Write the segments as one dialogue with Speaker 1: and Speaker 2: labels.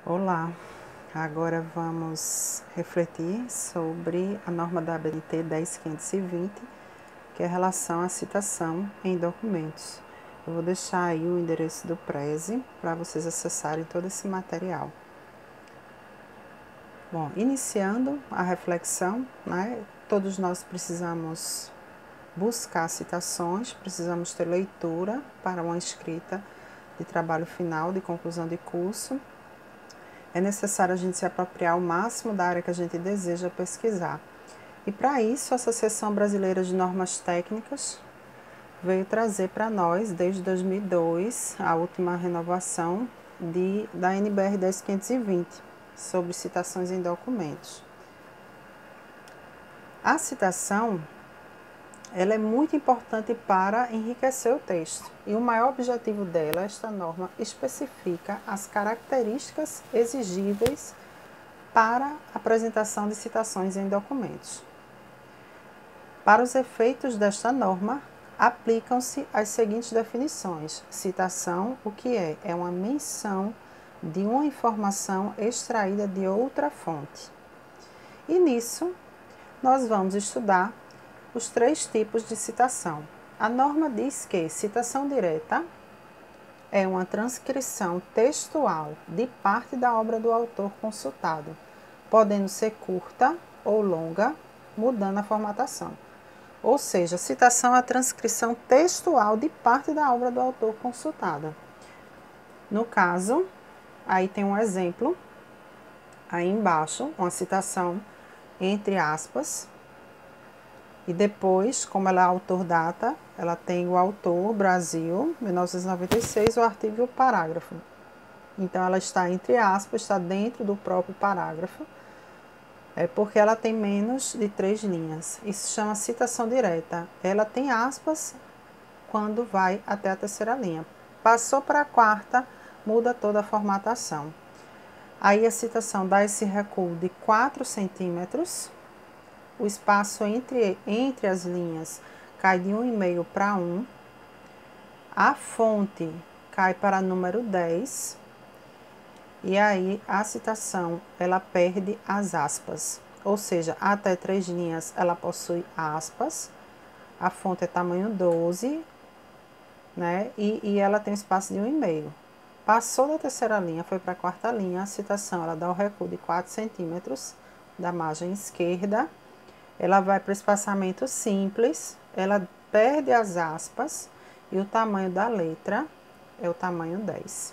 Speaker 1: Olá, agora vamos refletir sobre a norma da ABNT 10.520, que é a relação à citação em documentos. Eu vou deixar aí o endereço do Prezi para vocês acessarem todo esse material. Bom, iniciando a reflexão, todos nós precisamos buscar citações, precisamos ter leitura para uma escrita de trabalho final, de conclusão de curso. É necessário a gente se apropriar ao máximo da área que a gente deseja pesquisar. E para isso, a Associação Brasileira de Normas Técnicas veio trazer para nós, desde 2002, a última renovação da NBR 10.520, sobre citações em documentos. A citação, ela é muito importante para enriquecer o texto. E o maior objetivo dela, esta norma, especifica as características exigíveis para a apresentação de citações em documentos. Para os efeitos desta norma, aplicam-se as seguintes definições. Citação, o que é? É uma menção de uma informação extraída de outra fonte. E nisso, nós vamos estudar os 3 tipos de citação. A norma diz que citação direta é uma transcrição textual de parte da obra do autor consultado, podendo ser curta ou longa, mudando a formatação. Ou seja, citação é a transcrição textual de parte da obra do autor consultada. No caso, aí tem um exemplo, aí embaixo, uma citação entre aspas, e depois, como ela é autor-data, ela tem o autor, Brasil, 1996, o artigo e o parágrafo. Então, ela está entre aspas, está dentro do próprio parágrafo, porque ela tem menos de 3 linhas. Isso se chama citação direta. Ela tem aspas quando vai até a 3ª linha. Passou para a 4ª, muda toda a formatação. Aí a citação dá esse recuo de 4 centímetros. O espaço entre as linhas cai de 1,5 para 1. A fonte cai para número 10. E aí a citação, ela perde as aspas. Ou seja, até 3 linhas ela possui aspas. A fonte é tamanho 12, né? E ela tem espaço de 1,5. Passou da 3ª linha, foi para a 4ª linha, a citação, ela dá o recuo de 4 centímetros da margem esquerda. Ela vai para o espaçamento simples, ela perde as aspas e o tamanho da letra é o tamanho 10.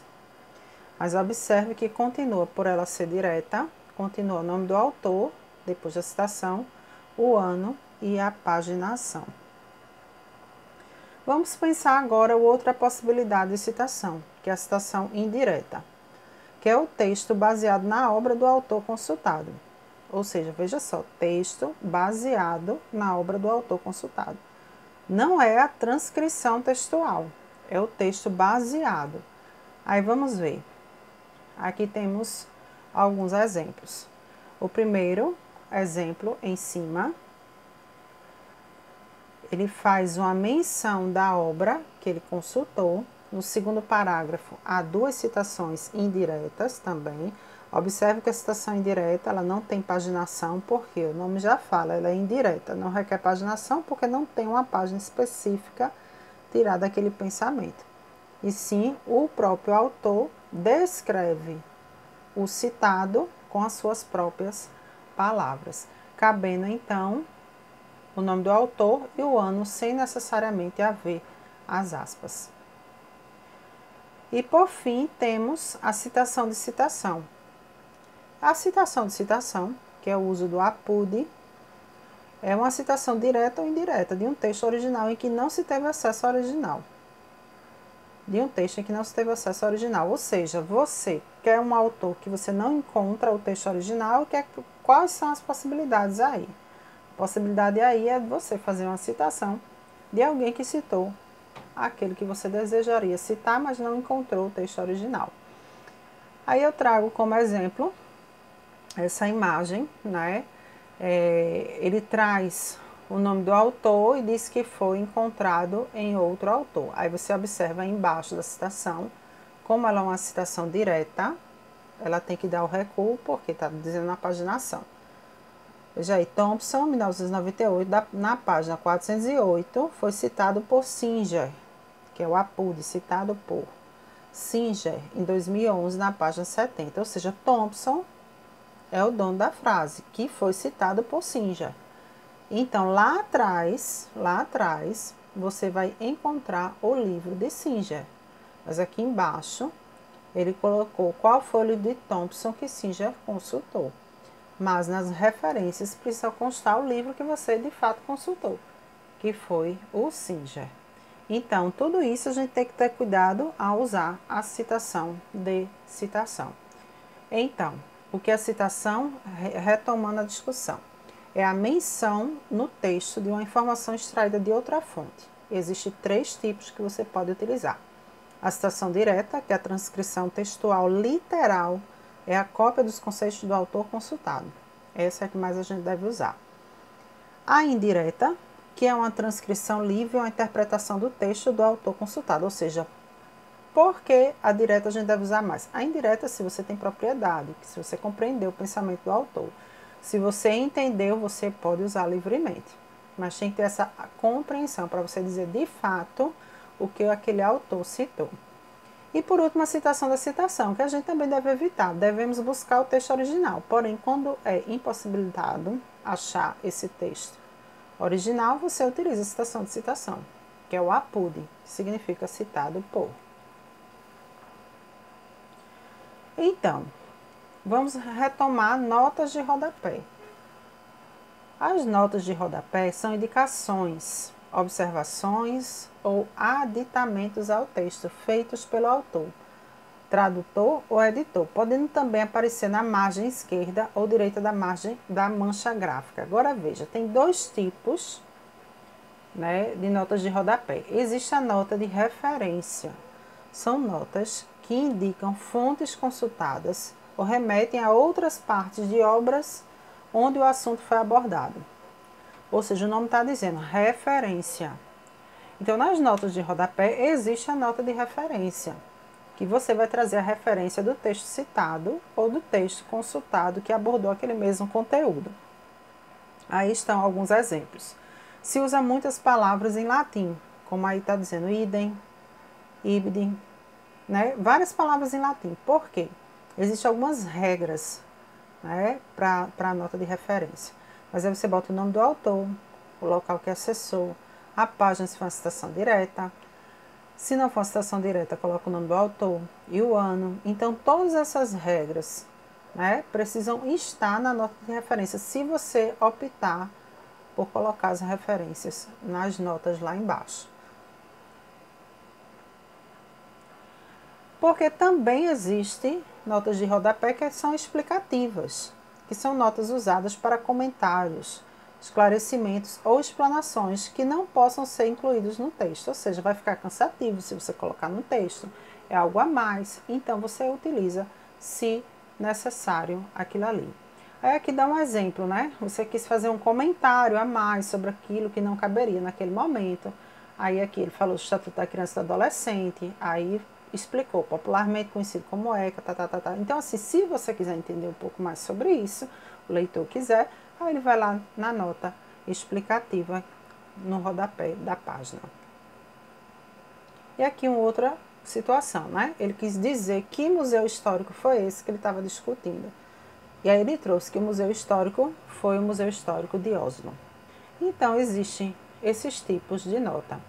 Speaker 1: Mas observe que continua, por ela ser direta, continua o nome do autor, depois da citação, o ano e a paginação. Vamos pensar agora outra possibilidade de citação, que é a citação indireta, que é o texto baseado na obra do autor consultado. Ou seja, veja só, texto baseado na obra do autor consultado. Não é a transcrição textual, é o texto baseado. Aí vamos ver. Aqui temos alguns exemplos. O primeiro exemplo em cima, ele faz uma menção da obra que ele consultou. No segundo parágrafo, há 2 citações indiretas também. Observe que a citação indireta, ela não tem paginação, porque o nome já fala, ela é indireta, não requer paginação, porque não tem uma página específica tirada daquele pensamento. E sim, o próprio autor descreve o citado com as suas próprias palavras, cabendo então o nome do autor e o ano, sem necessariamente haver as aspas. E por fim, temos a citação de citação. A citação de citação, que é o uso do APUD, é uma citação direta ou indireta de um texto original em que não se teve acesso ao original. Ou seja, você quer um autor que você não encontra o texto original, quais são as possibilidades aí? A possibilidade aí é você fazer uma citação de alguém que citou aquele que você desejaria citar, mas não encontrou o texto original. Aí eu trago como exemplo essa imagem, né? Ele traz o nome do autor e diz que foi encontrado em outro autor. Aí você observa aí embaixo da citação, como ela é uma citação direta, ela tem que dar o recuo, porque está dizendo na paginação. Veja aí, Thompson, 1998, na página 408, foi citado por Singer, que é o APUD, citado por Singer, em 2011, na página 70. Ou seja, Thompson é o dono da frase, que foi citado por Singer. Então, lá atrás, você vai encontrar o livro de Singer. Mas aqui embaixo, ele colocou qual foi o livro de Thompson que Singer consultou. Mas nas referências precisa constar o livro que você de fato consultou, que foi o Singer. Então, tudo isso a gente tem que ter cuidado ao usar a citação de citação. Então, o que é citação? Retomando a discussão. É a menção no texto de uma informação extraída de outra fonte. Existem 3 tipos que você pode utilizar. A citação direta, que é a transcrição textual literal, é a cópia dos conceitos do autor consultado. Essa é a que mais a gente deve usar. A indireta, que é uma transcrição livre ou uma interpretação do texto do autor consultado, ou seja, por que a direta a gente deve usar mais? A indireta, se você tem propriedade, se você compreendeu o pensamento do autor. Se você entendeu, você pode usar livremente. Mas tem que ter essa compreensão para você dizer de fato o que aquele autor citou. E por último, a citação da citação, que a gente também deve evitar. Devemos buscar o texto original. Porém, quando é impossibilitado achar esse texto original, você utiliza a citação de citação, que é o APUD, que significa citado por. Então, vamos retomar notas de rodapé. As notas de rodapé são indicações, observações ou aditamentos ao texto feitos pelo autor, tradutor ou editor, podendo também aparecer na margem esquerda ou direita da margem da mancha gráfica. Agora veja, tem 2 tipos, né, de notas de rodapé. Existe a nota de referência. São notas que indicam fontes consultadas ou remetem a outras partes de obras onde o assunto foi abordado. Ou seja, o nome está dizendo referência. Então, nas notas de rodapé, existe a nota de referência, que você vai trazer a referência do texto citado ou do texto consultado que abordou aquele mesmo conteúdo. Aí estão alguns exemplos. Se usa muitas palavras em latim, como aí está dizendo idem, ibidem, né? Várias palavras em latim. Por quê? Existem algumas regras, né, para a nota de referência. Mas aí você bota o nome do autor, o local que acessou, a página se for uma citação direta. Se não for uma citação direta, coloca o nome do autor e o ano. Então, todas essas regras, né, precisam estar na nota de referência, se você optar por colocar as referências nas notas lá embaixo. Porque também existem notas de rodapé que são explicativas, que são notas usadas para comentários, esclarecimentos ou explanações que não possam ser incluídos no texto. Ou seja, vai ficar cansativo se você colocar no texto, é algo a mais, então você utiliza, se necessário, aquilo ali. Aí aqui dá um exemplo, né? Você quis fazer um comentário a mais sobre aquilo que não caberia naquele momento. Aí aqui ele falou do Estatuto da Criança e do Adolescente, aí explicou, popularmente conhecido como ECA, Então, assim, se você quiser entender um pouco mais sobre isso, o leitor quiser, aí ele vai lá na nota explicativa no rodapé da página. E aqui uma outra situação, né? Ele quis dizer que museu histórico foi esse que ele estava discutindo. E aí ele trouxe que o museu histórico foi o Museu Histórico de Oslo. Então, existem esses tipos de nota.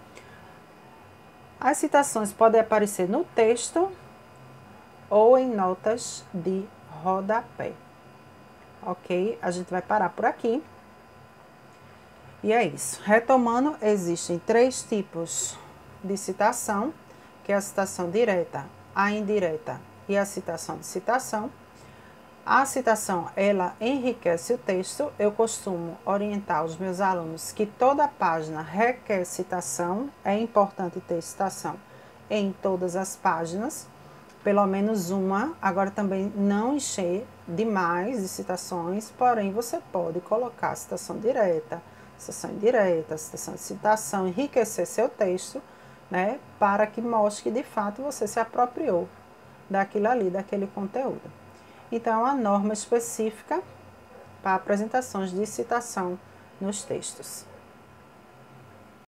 Speaker 1: As citações podem aparecer no texto ou em notas de rodapé. Ok? A gente vai parar por aqui. E é isso. Retomando, existem 3 tipos de citação, que é a citação direta, a indireta e a citação de citação. A citação, ela enriquece o texto. Eu costumo orientar os meus alunos que toda página requer citação. É importante ter citação em todas as páginas, pelo menos uma. Agora também não encher demais de citações, porém você pode colocar citação direta, citação indireta, citação de citação, enriquecer seu texto, né, para que mostre que de fato você se apropriou daquilo ali, daquele conteúdo. Então, é uma norma específica para apresentações de citação nos textos.